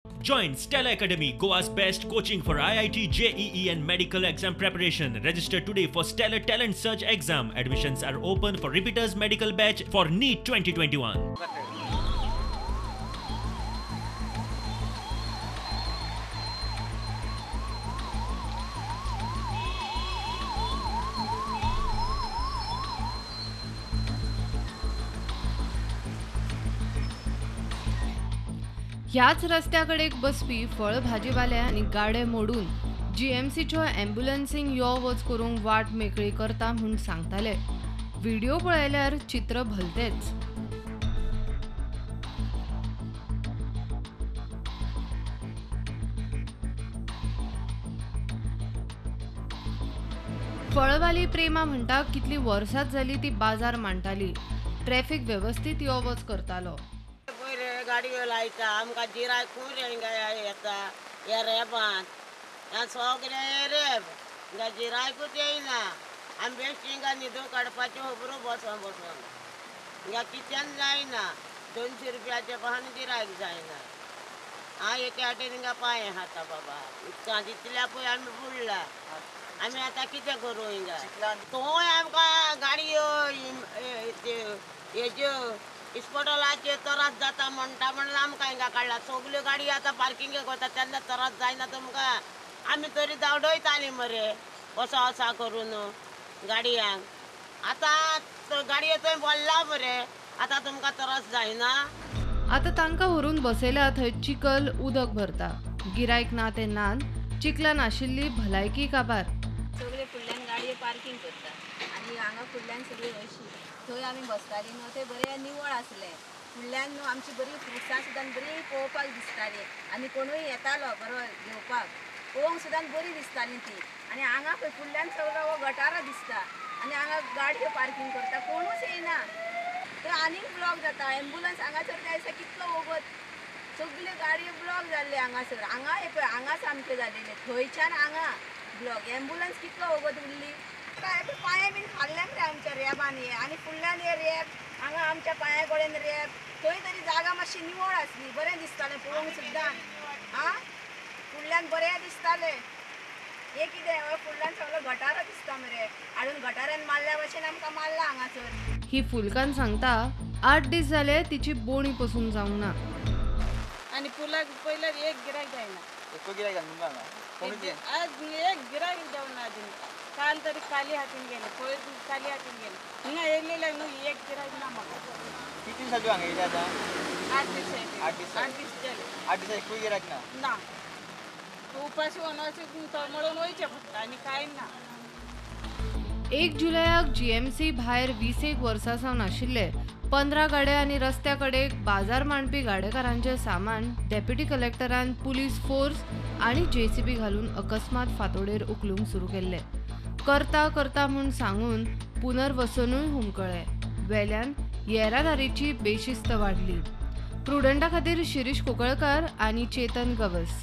Join Stella Academy, Goa's best coaching for IIT, JEE and medical exam preparation. Register today for Stellar Talent Search exam. Admissions are open for repeaters medical batch for NEET 2021. ह्याच रस्त्याकडे बसपी फळ भाजीवाले आणि गाडे मोडून जीएमसीच्यो ॲम्ब्युलन्सिंग यो वच करूंक वाट मेकळी करता म्हूण सांगताले. व्हिडिओ पळयल्यार चित्र भलतेच. फळवाली प्रेमा म्हणटा कितली वर्सां जाली ती बाजार मांडटाली. ट्रॅफिक वेवस्थीत यो वच करतालो. गाडी लायता आमकां जिराय खूब येता ह्या रेबान ह्या सगळे रेब हिंगा जिरायकूच येयना. आमी बेश्टी हिंगा न्हिदो काडपाच्यो खबरो बसून हिंगा किचन जायना. 200 रुपयाचे पासून जिरायक जायना. हांव एके वाटेन हिंगा पांय खाता बाबा उदकां तितल्या पळय आमी बुडला. आमी आतां कितें करूं हिंगा थंय आमकां गाडयो हेज्यो इस्पॉटलाचे त्रास जाता म्हणटा म्हणून आमकां हिंगा काडला. सगल्यो गाडी आतां पार्किंगेक वता तेन्ना त्रास जायना तुमकां. आमी तरी धांवडयतालीं मरे वसा वसा करून गाडयांक. आतां गाडयो थंय बोल्ला मरे आतां तुमकां त्रास जायना. आता तांकां व्हरून बसयल्या थंय चिकल उदक भरता. गिरायक ना ते नान चिकलान आशिल्ली भलायकी काबार. सगळे फुडल्यान गाडयो पार्किंग करता आनी हांगा फुडल्यान सगळी अशी थंय आमी बसताली न्हू ते बरें निवळ आसले. फुडल्यान न्हू आमची बरी फ्रुट्सां सुद्दां बरी पळोवपाक दिसताली आनी कोणूय येतालो बरो घेवपाक पळोवंक सुद्दां बरी दिसताली ती. आनी हांगा पळय फुडल्यान सगळो हो गटारा दिसता आनी हांगा गाडयो पार्किंग करता कोणूच येयना. थंय आनीक ब्लॉक जाता. एम्ब्युलन्स हांगासर जायसा कितलो वगत सगल्यो गाडयो ब्लॉक जाल्ले हांगासर. हांगा हे पळय हांगा सामके जालेले थंयच्यान हांगा ब्लॉक. एम्ब्युलन्स कितलो वगत उरली काय पांये बीन खाल्ल्यान रे आमच्या रेबान हे आनी फुडल्यान हे रेब हांगा आमच्या पांया कडेन रेब. थंय तरी जागा मातशी निवळ आसली बरें दिसतालें पळोवंक सुद्दां. आं फुडल्यान बरें दिसतालें. हे कितें हो फुडल्यान सगळो गटारो दिसता मरे हाडून गटारान मारल्या भशेन आमकां मारला हांगासर. ही फुलकान सांगता 8 दीस जाले तिची बोणी पसून जावंक ना. आणि पुलाक पयल्यार एक गिरायक जायना. आज एक गिरायक देवना अजून. काल तरी खाली हातीन गेले पळय खाली हातीन गेले. हिंगा येयलेले न्हू एक गिरायक ना म्हाका. किती दिवसांची हांगा येयले आतां? 8 दीस जाले. 8 दीस जाले. 8 दिसा एकूय गिरायक ना. ना उपाशी अशें तळमळून वयचें पडटा आनी कांय ना. 1 जुलयाक जीएमसी भायर 20 वर्सां सावन आशिल्ले 15 गाड्या आनी रस्त्या कडेक बाजार मांडपी गाडेकारांचे सामान डेप्युटी कलेक्टरान पुलीस फोर्स आनी जेसीबी घालून अकस्मात फांतोडेर उखलूंक सुरू केल्ले. करता करता म्हूण सांगून पुनर्वसनूय हुमकळे. वेल्यान येरादारीची बेशिस्त वाडली. प्रुडंटा खातीर शिरीश कुंकळकर आनी चेतन गवस.